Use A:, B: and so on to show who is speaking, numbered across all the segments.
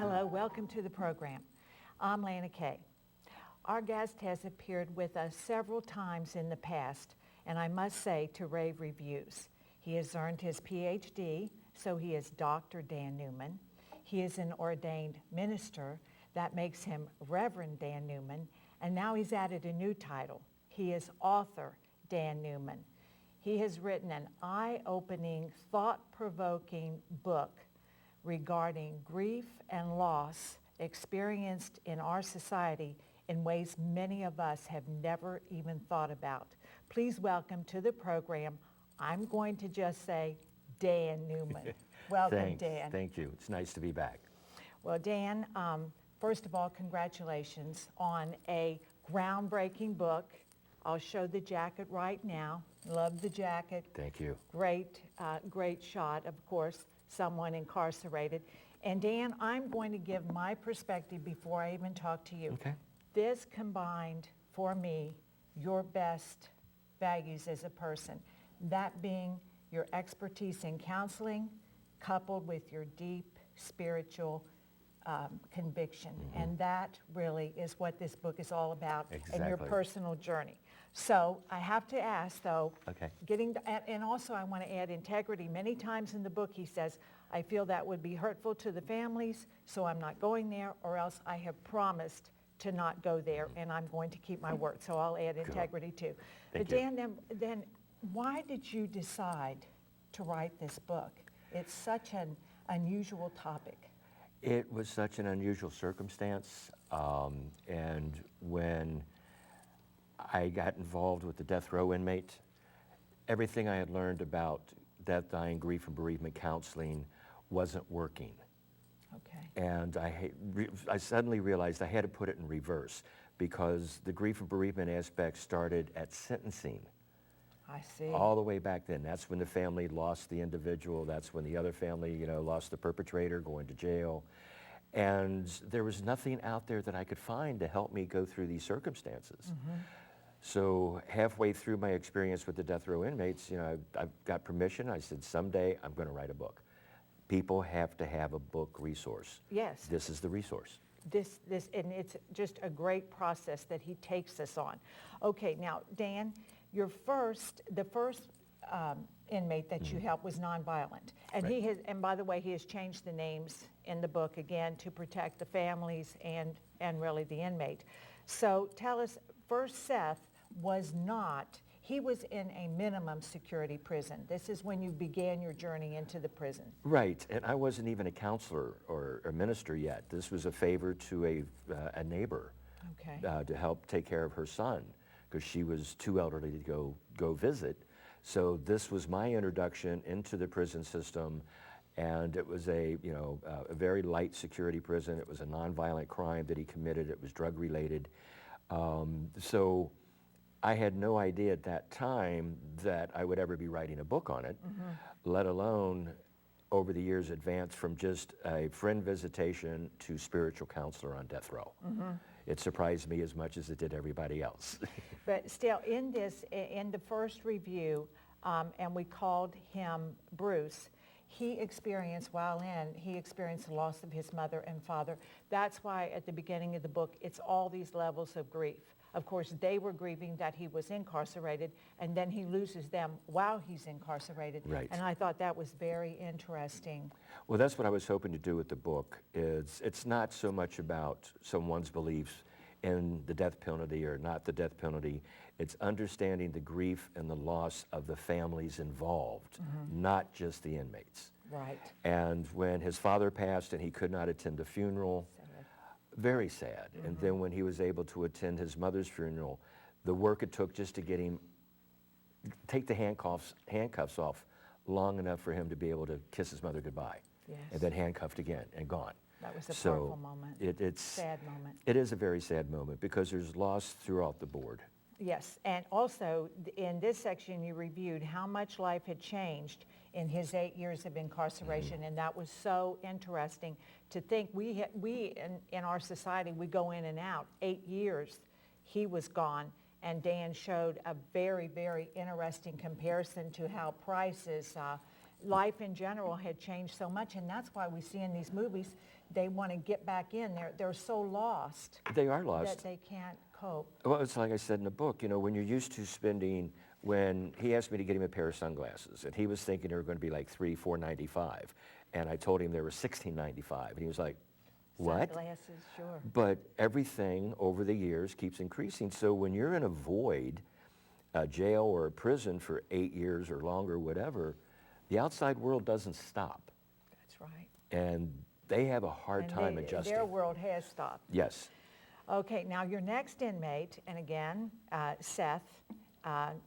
A: Hello, welcome to the program. I'm Lana Kay. Our guest has appeared with us several times in the past, and I must say to rave reviews. He has earned his PhD, so he is Dr. Dan Newman. He is an ordained minister. That makes him Reverend Dan Newman, and now he's added a new title. He is author Dan Newman. He has written an eye-opening, thought-provoking book regarding grief and loss experienced in our society in ways many of us have never even thought about. Please welcome to the program, I'm going to just say, Dan Newman. Welcome,
B: Thanks.
A: Dan.
B: Thank you. It's nice to be back.
A: Well, Dan, first of all, congratulations on a groundbreaking book. I'll show the jacket right now. Love the jacket.
B: Thank you.
A: Great, great shot, of course, someone incarcerated. And Dan, I'm going to give my perspective before I even talk to you.
B: Okay.
A: This combined, for me, your best values as a person, that being your expertise in counseling, coupled with your deep spiritual conviction.
B: Mm-hmm.
A: And that really is what this book is all about in your
B: Exactly.
A: personal journey. So I have to ask, though,
B: Okay.
A: and also I want to add integrity. Many times in the book he says, I feel that would be hurtful to the families, so I'm not going there, or else I have promised to not go there, and I'm going to keep my word. So I'll add integrity too.
B: Thank
A: But
B: you.
A: Dan, then why did you decide to write this book? It's such an unusual topic.
B: It was such an unusual circumstance, and when I got involved with the death row inmate, everything I had learned about death, dying, grief, and bereavement counseling wasn't working.
A: Okay.
B: And I suddenly realized I had to put it in reverse, because the grief and bereavement aspect started at sentencing.
A: I see.
B: All the way back then. That's when the family lost the individual. That's when the other family, lost the perpetrator, going to jail. And there was nothing out there that I could find to help me go through these circumstances.
A: Mm-hmm.
B: So halfway through my experience with the death row inmates, I got permission. I said, someday I'm going to write a book. People have to have a book resource.
A: Yes.
B: This is the resource.
A: This, and it's just a great process that he takes us on. Okay, now, Dan, the first inmate that you helped was nonviolent. And
B: Right.
A: and by the way, he has changed the names in the book again to protect the families and really the inmate. So tell us, first Seth he was in a minimum security prison. This is when you began your journey into the prison.
B: Right, and I wasn't even a counselor or a minister yet. This was a favor to a neighbor.
A: Okay.
B: To help take care of her son, because she was too elderly to go visit. So this was my introduction into the prison system, and it was a very light security prison. It was a nonviolent crime that he committed. It was drug related. So I had no idea at that time that I would ever be writing a book on it, let alone over the years advance from just a friend visitation to spiritual counselor on death row. It surprised me as much as it did everybody else.
A: But still, in the first review, and we called him Bruce, he experienced the loss of his mother and father. That's why at the beginning of the book, it's all these levels of grief. Of course, they were grieving that he was incarcerated, and then he loses them while he's incarcerated.
B: Right.
A: And I thought that was very interesting.
B: Well, that's what I was hoping to do with the book. It's not so much about someone's beliefs in the death penalty or not the death penalty. It's understanding the grief and the loss of the families involved, not just the inmates.
A: Right.
B: And when his father passed and he could not attend the funeral, very sad. And then when he was able to attend his mother's funeral, the work it took just to get him, take the handcuffs off long enough for him to be able to kiss his mother goodbye.
A: Yes.
B: And then handcuffed again and gone.
A: That was a powerful moment.
B: It's
A: sad moment.
B: It is a very sad moment because there's loss throughout the board.
A: Yes, and also in this section you reviewed how much life had changed in his 8 years of incarceration, and that was so interesting to think. We in our society, we go in and out. 8 years, he was gone, and Dan showed a very, very interesting comparison to how prices life in general had changed so much, and that's why we see in these movies, they want to get back in. They're so lost.
B: They are lost.
A: That they can't cope.
B: Well, it's like I said in the book, you know, when you're used to spending, when he asked me to get him a pair of sunglasses, and he was thinking they were going to be like $4.95, and I told him they were $16.95, and he was like, what?
A: Sunglasses, sure.
B: But everything over the years keeps increasing. So when you're in a void, a jail or a prison for 8 years or longer, whatever, the outside world doesn't stop.
A: That's right.
B: And they have a hard time adjusting.
A: Their world has stopped.
B: Yes.
A: Okay, now your next inmate, and again, Seth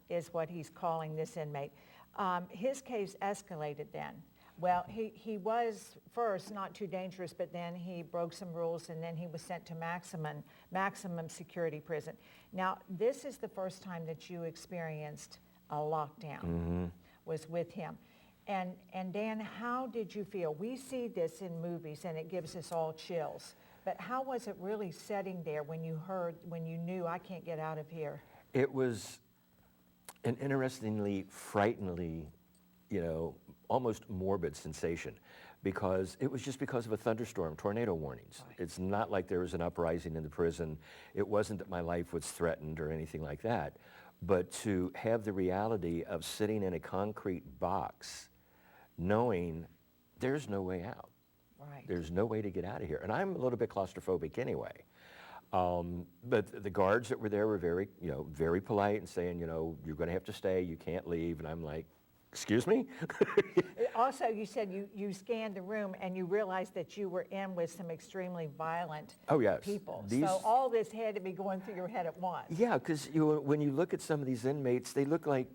A: is what he's calling this inmate. His case escalated then. Well, he was first not too dangerous, but then he broke some rules, and then he was sent to maximum security prison. Now, this is the first time that you experienced a lockdown, was with him. And Dan, how did you feel? We see this in movies, and it gives us all chills. But how was it really sitting there when you knew, I can't get out of here?
B: It was an interestingly, frighteningly, you know, almost morbid sensation, because it was just because of a thunderstorm, tornado warnings. Right. It's not like there was an uprising in the prison. It wasn't that my life was threatened or anything like that. But to have the reality of sitting in a concrete box, knowing there's no way out.
A: Right.
B: There's no way to get out of here. And I'm a little bit claustrophobic anyway. But the guards that were there were very, you know, very polite and saying, you know, you're going to have to stay, you can't leave. And I'm like, excuse me?
A: Also, you said you scanned the room and you realized that you were in with some extremely violent people. So all this had to be going through your head at once.
B: Yeah, because when you look at some of these inmates, they look like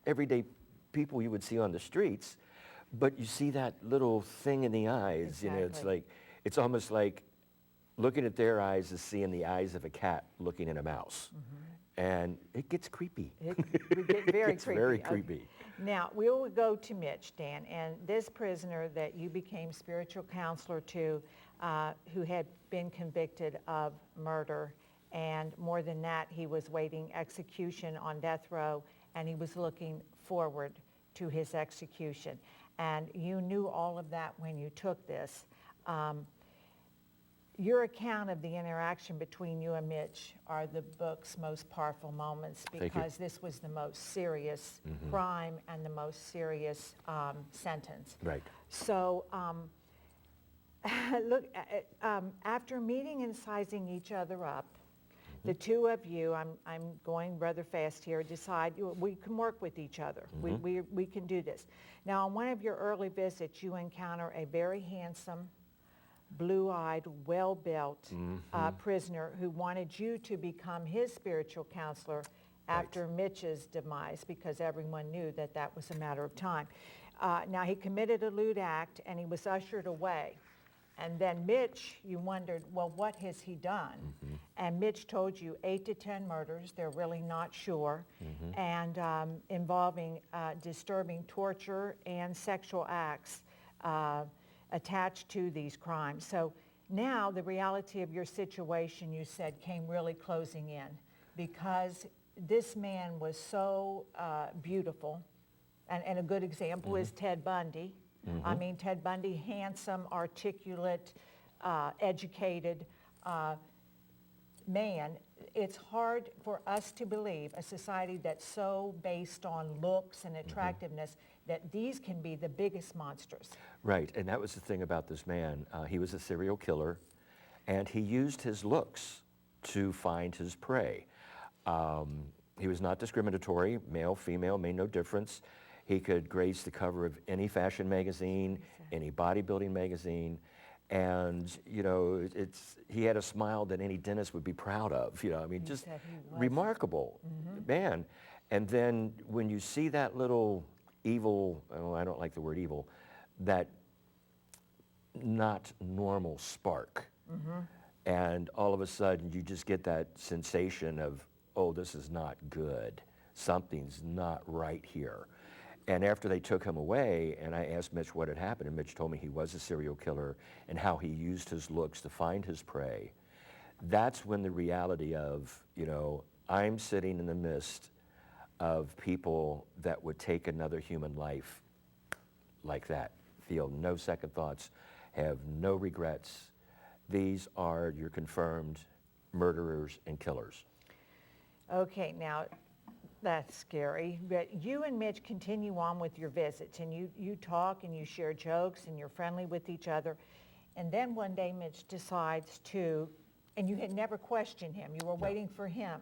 B: everyday people you would see on the streets, but you see that little thing in the eyes. Exactly. You know, it's like, it's almost like looking at their eyes is seeing the eyes of a cat looking at a mouse. And it gets creepy.
A: It gets very creepy.
B: Very creepy. Okay.
A: Now, we will go to Mitch, Dan, and this prisoner that you became spiritual counselor to, who had been convicted of murder, and more than that, he was waiting execution on death row, and he was looking forward to his execution. And you knew all of that when you took this. Your account of the interaction between you and Mitch are the book's most powerful moments, because this was the most serious crime and the most serious sentence.
B: Right.
A: So look, after meeting and sizing each other up, the two of you, I'm going rather fast here, decide we can work with each other. We can do this. Now, on one of your early visits, you encounter a very handsome, blue-eyed, well-built prisoner who wanted you to become his spiritual counselor after Mitch's demise, because everyone knew that that was a matter of time. Now, he committed a lewd act, and he was ushered away. And then Mitch, you wondered, well, what has he done? And Mitch told you 8 to 10 murders, they're really not sure, and involving disturbing torture and sexual acts attached to these crimes. So now the reality of your situation, you said, came really closing in, because this man was so beautiful, and a good example is Ted Bundy. I mean, Ted Bundy, handsome, articulate, educated man. It's hard for us to believe, a society that's so based on looks and attractiveness, that these can be the biggest monsters. Right,
B: and that was the thing about this man. He was a serial killer, and he used his looks to find his prey. He was not discriminatory. Male, female, made no difference. He could grace the cover of any fashion magazine, any bodybuilding magazine, and you know, he had a smile that any dentist would be proud of. You know, I mean, just remarkable man. And then when you see that little evil, oh, I don't like the word evil, that not normal spark, and all of a sudden you just get that sensation of, oh, this is not good. Something's not right here. And after they took him away, and I asked Mitch what had happened, and Mitch told me he was a serial killer and how he used his looks to find his prey, that's when the reality of, you know, I'm sitting in the midst of people that would take another human life like that. Feel no second thoughts, have no regrets. These are your confirmed murderers and killers.
A: Okay, now that's scary, but you and Mitch continue on with your visits, and you talk and you share jokes and you're friendly with each other. And then one day Mitch decides to, and you had never questioned him, you were waiting for him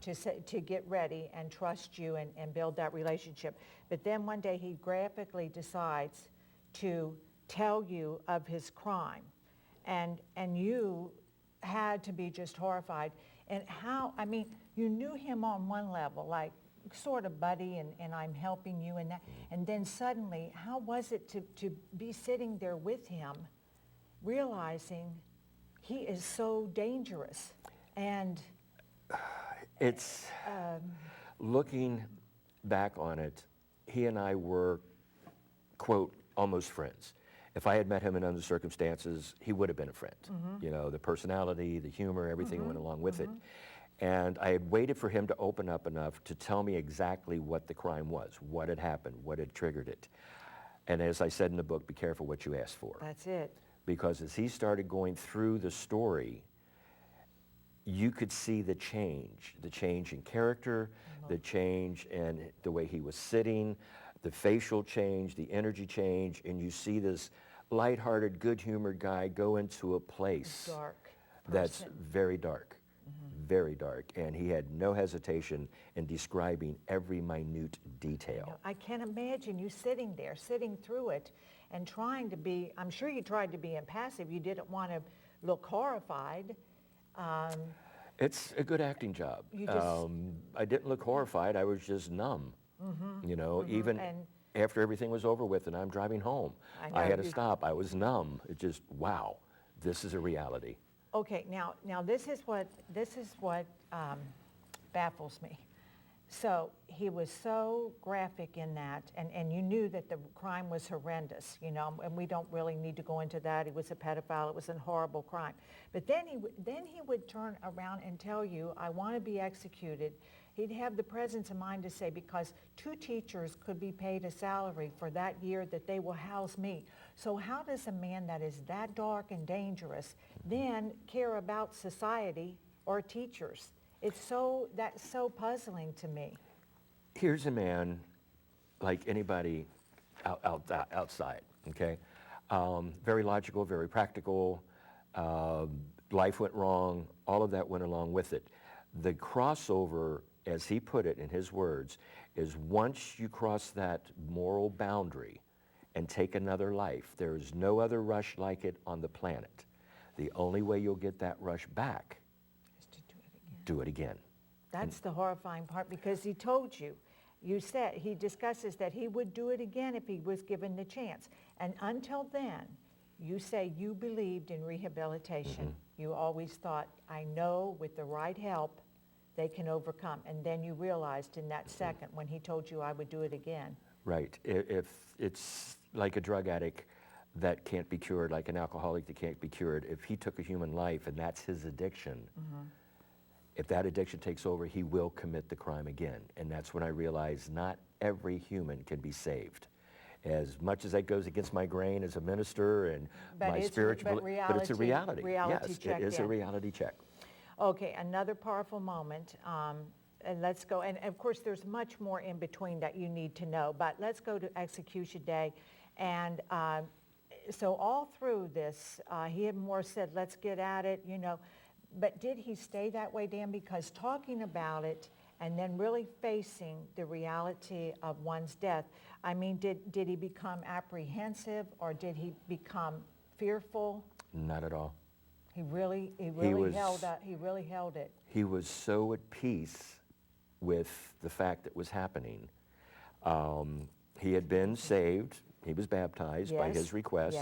A: to get ready and trust you and build that relationship. But then one day he graphically decides to tell you of his crime. And you had to be just horrified. And how, I mean, you knew him on one level, like sort of buddy, and I'm helping you and that. And then suddenly, how was it to be sitting there with him, realizing he is so dangerous? And
B: it's, looking back on it, he and I were, quote, almost friends. If I had met him in other circumstances, he would have been a friend. You know, the personality, the humor, everything went along with it. And I had waited for him to open up enough to tell me exactly what the crime was, what had happened, what had triggered it. And as I said in the book, be careful what you ask for.
A: that's it.
B: Because as he started going through the story, you could see the change in character, the change in the way he was sitting, the facial change, the energy change, and you see this lighthearted, good-humored guy go into a place
A: Dark
B: that's
A: person.
B: very dark, very dark, and he had no hesitation in describing every minute detail.
A: I can't imagine you sitting there, sitting through it, and trying to be, I'm sure you tried to be impassive. You didn't want to look horrified.
B: It's a good acting job.
A: You just-
B: I didn't look horrified, I was just numb. You know, even
A: And-
B: after everything was over with and I'm driving home,
A: I
B: I
A: know,
B: had to
A: you-
B: stop. I was numb. It just, wow, this is a reality.
A: Okay, now this is what baffles me. So he was so graphic in that, and you knew that the crime was horrendous, you know, and we don't really need to go into that. He was a pedophile. It was a horrible crime. But then he would turn around and tell you, I want to be executed. He'd have the presence of mind to say, because 2 teachers could be paid a salary for that year that they will house me. So how does a man that is that dark and dangerous then care about society or teachers? That's so puzzling to me.
B: Here's a man like anybody outside, okay? Very logical, very practical. Life went wrong. All of that went along with it. The crossover, as he put it in his words, is once you cross that moral boundary and take another life, there is no other rush like it on the planet. The only way you'll get that rush back,
A: Just to do it again.
B: do it again.
A: That's the horrifying part, because he told you, he discusses that he would do it again if he was given the chance. And until then, you say you believed in rehabilitation. You always thought, I know with the right help, they can overcome. And then you realized in that second when he told you I would do it again.
B: Right. If it's like a drug addict that can't be cured, like an alcoholic that can't be cured, if he took a human life and that's his addiction, if that addiction takes over, he will commit the crime again. And that's when I realized not every human can be saved. As much as that goes against my grain as a minister and my spiritual, but it's a reality. Yes,
A: check,
B: it is a reality check.
A: Okay, another powerful moment. And let's go, and of course there's much more in between that you need to know, but let's go to execution day. And so all through this, he had more said, let's get at it, you know. But did he stay that way, Dan? Because talking about it and then really facing the reality of one's death, I mean, did he become apprehensive or did he become fearful?
B: Not at all.
A: He really held it.
B: He was so at peace with the fact that was happening. He had been saved. He was baptized by his request,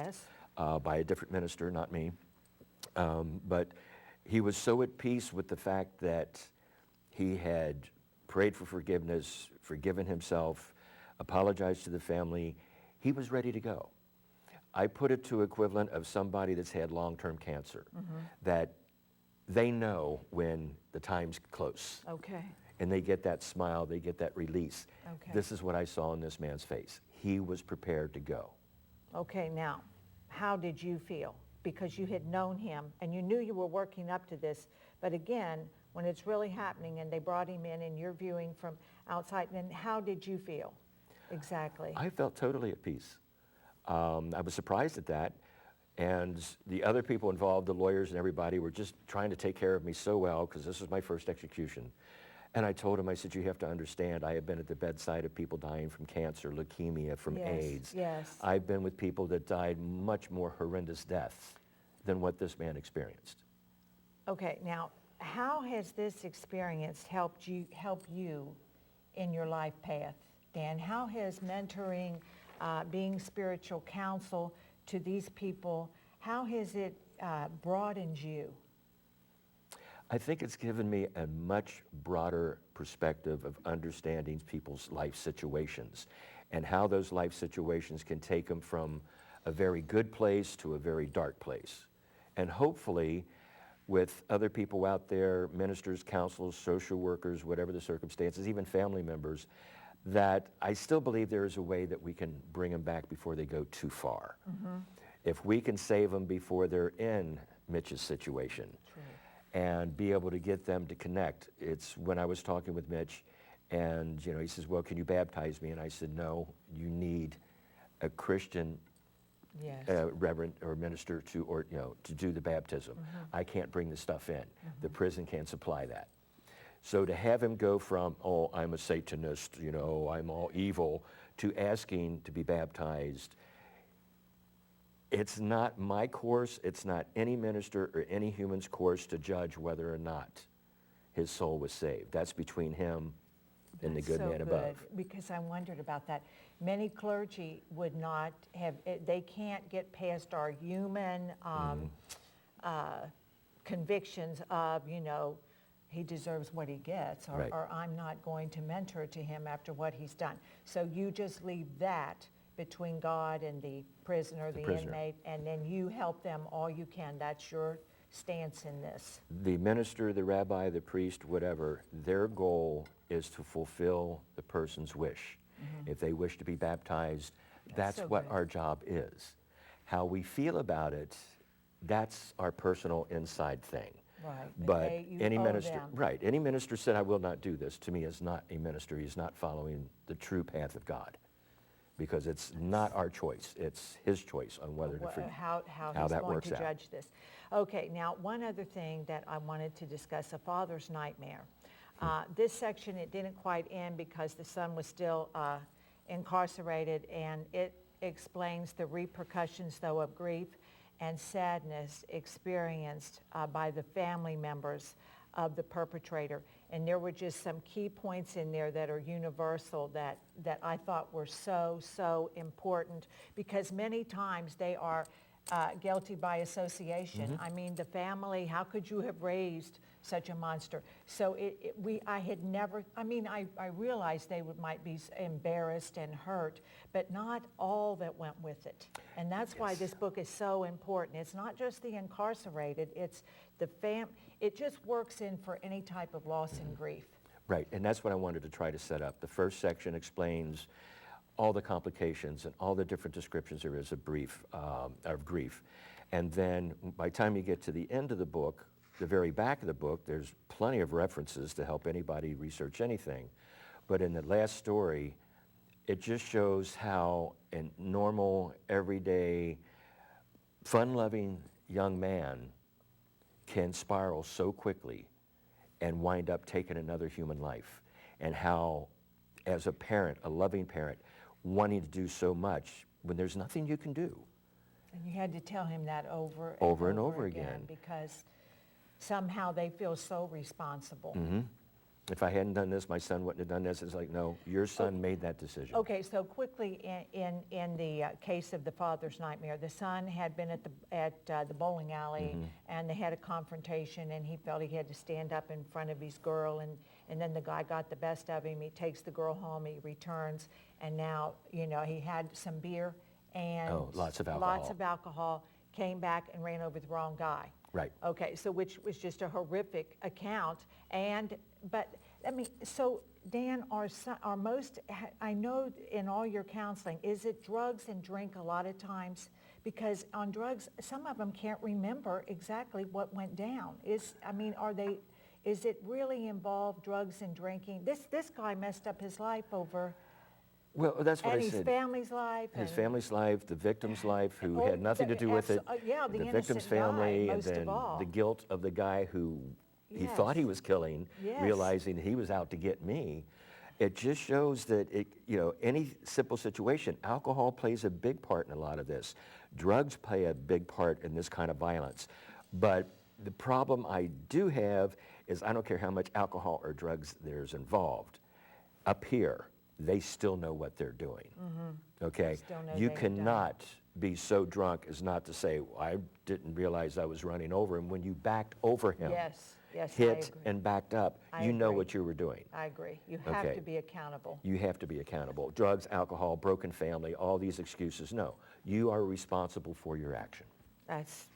B: by a different minister, not me. But he was so at peace with the fact that he had prayed for forgiveness, forgiven himself, apologized to the family. He was ready to go. I put it to equivalent of somebody that's had long-term cancer, that they know when the time's close.
A: Okay.
B: and they get that smile, they get that release.
A: Okay.
B: This is what I saw in this man's face. He was prepared to go.
A: Okay, now, how did you feel? Because you had known him and you knew you were working up to this, but again, when it's really happening and they brought him in and you're viewing from outside, then how did you feel exactly?
B: I felt totally at peace. I was surprised at that, and the other people involved, the lawyers and everybody, were just trying to take care of me so well, because this was my first execution. And I told him, I said, you have to understand, I have been at the bedside of people dying from cancer, leukemia, from
A: Yes,
B: AIDS.
A: yes.
B: I've been with people that died much more horrendous deaths than what this man experienced.
A: Okay, now, how has this experience helped you in your life path, Dan? How has mentoring, being spiritual counsel to these people, how has it broadened you?
B: I think it's given me a much broader perspective of understanding people's life situations and how those life situations can take them from a very good place to a very dark place. And hopefully, with other people out there, ministers, counselors, social workers, whatever the circumstances, even family members, that I still believe there is a way that we can bring them back before they go too far. Mm-hmm. If we can save them before they're in Mitch's situation.
A: True.
B: And be able to get them to connect. It's when I was talking with Mitch, and he says, well, can you baptize me? And I said, no, you need a Christian
A: Yes.
B: reverend or minister to do the baptism. Mm-hmm. I can't bring the stuff in. Mm-hmm. The prison can't supply that. So to have him go from, oh, I'm a Satanist, I'm all evil, to asking to be baptized, it's not my course, it's not any minister or any human's course to judge whether or not his soul was saved. That's between him and the good man above.
A: Because I wondered about that. Many clergy would not have, they can't get past our human convictions of, he deserves what he gets, or,
B: Right.
A: or I'm not going to mentor to him after what he's done. So you just leave that between God and the prisoner, the inmate, and then you help them all you can. That's your stance in this.
B: The minister, the rabbi, the priest, whatever, their goal is to fulfill the person's wish. Mm-hmm. If they wish to be baptized, that's
A: so
B: what
A: good.
B: our job is. How we feel about it, that's our personal inside thing.
A: Right.
B: But any minister,
A: them.
B: Any minister said, I will not do this, to me is not a minister. He's not following the true path of God. Because it's not our choice, it's his choice on whether to
A: how
B: that
A: he's going
B: works
A: to
B: out.
A: judge this. Okay, now one other thing that I wanted to discuss, a father's nightmare. This section, it didn't quite end because the son was still incarcerated, and it explains the repercussions, though, of grief and sadness experienced by the family members of the perpetrator. And there were just some key points in there that are universal that I thought were so important, because many times they are guilty by association. Mm-hmm. I mean, the family, how could you have raised such a monster? So I realized they might be embarrassed and hurt, but not all that went with it. And that's why this book is so important. It's not just the incarcerated, it's the it just works in for any type of loss and grief.
B: Right, and that's what I wanted to try to set up. The first section explains all the complications and all the different descriptions there is of grief. And then by the time you get to the end of the book, the very back of the book, there's plenty of references to help anybody research anything. But in the last story, it just shows how a normal, everyday, fun-loving young man can spiral so quickly and wind up taking another human life. And how, as a parent, a loving parent, wanting to do so much when there's nothing you can do.
A: And you had to tell him that over
B: and over again.
A: Because somehow they feel so responsible.
B: Mm-hmm. If I hadn't done this, my son wouldn't have done this. It's like, no, your son made that decision.
A: Okay, so quickly in the case of the father's nightmare, the son had been at the bowling alley, mm-hmm. and they had a confrontation, and he felt he had to stand up in front of his girl, and then the guy got the best of him. He takes the girl home, he returns, and now, he had some beer and
B: lots of
A: alcohol, came back and ran over the wrong guy.
B: Right.
A: Okay, so which was just a horrific account, and but, I mean, so Dan, I know in all your counseling, is it drugs and drink a lot of times? Because on drugs, some of them can't remember exactly what went down. Is it really involved drugs and drinking? This guy messed up his life over,
B: Well, that's what
A: and
B: I
A: his
B: said.
A: family's life.
B: His
A: and-
B: family's life, the victim's life, who
A: Oh,
B: had nothing to do with it.
A: yeah, the
B: The
A: innocent
B: victim's
A: guy,
B: family, and
A: most of
B: then
A: all.
B: the guilt of the guy who he thought he
A: Yes.
B: was killing,
A: Yes.
B: realizing he was out to get me. It just shows that any simple situation, alcohol plays a big part in a lot of this. Drugs play a big part in this kind of violence. But the problem I do have is I don't care how much alcohol or drugs there's involved. Up here, they still know what they're doing. Okay?
A: Still know
B: You
A: they've done it.
B: cannot be so drunk as not to say, well, I didn't realize I was running over him. When you backed over him,
A: Yes, I
B: hit
A: agree.
B: and backed up,
A: I
B: you know
A: agree.
B: what you were doing.
A: I agree. You have
B: Okay.
A: to be accountable.
B: You have to be accountable. Drugs, alcohol, broken family, all these excuses, no. You are responsible for your action.
A: That's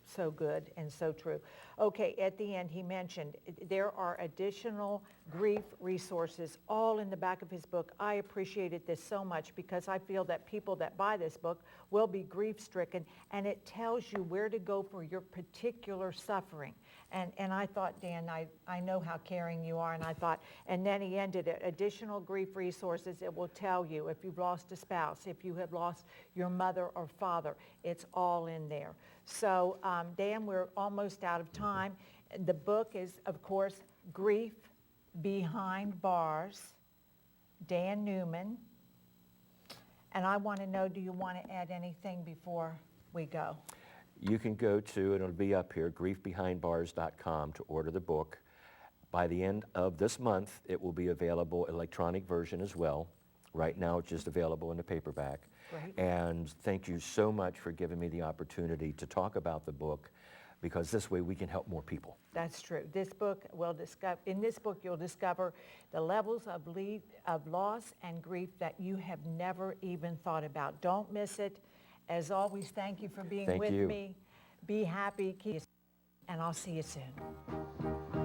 A: so good and so true. Okay, at the end, he mentioned there are additional grief resources all in the back of his book. I appreciated this so much because I feel that people that buy this book will be grief-stricken, and it tells you where to go for your particular suffering. And I thought, Dan, I know how caring you are, and I thought, and then he ended it, additional grief resources. It will tell you if you've lost a spouse, if you have lost your mother or father, it's all in there. So, Dan, we're almost out of time. The book is, of course, Grief Behind Bars, Dan Newman. And I want to know, do you want to add anything before we go?
B: You can go to, and it'll be up here, griefbehindbars.com to order the book. By the end of this month, it will be available electronic version as well. Right now, it's just available in the paperback.
A: Great.
B: And thank you so much for giving me the opportunity to talk about the book, because this way we can help more people.
A: That's true. In this book, you'll discover the levels of loss and grief that you have never even thought about. Don't miss it. As always, thank you for being
B: Thank
A: with
B: you.
A: me. Be happy, and I'll see you soon.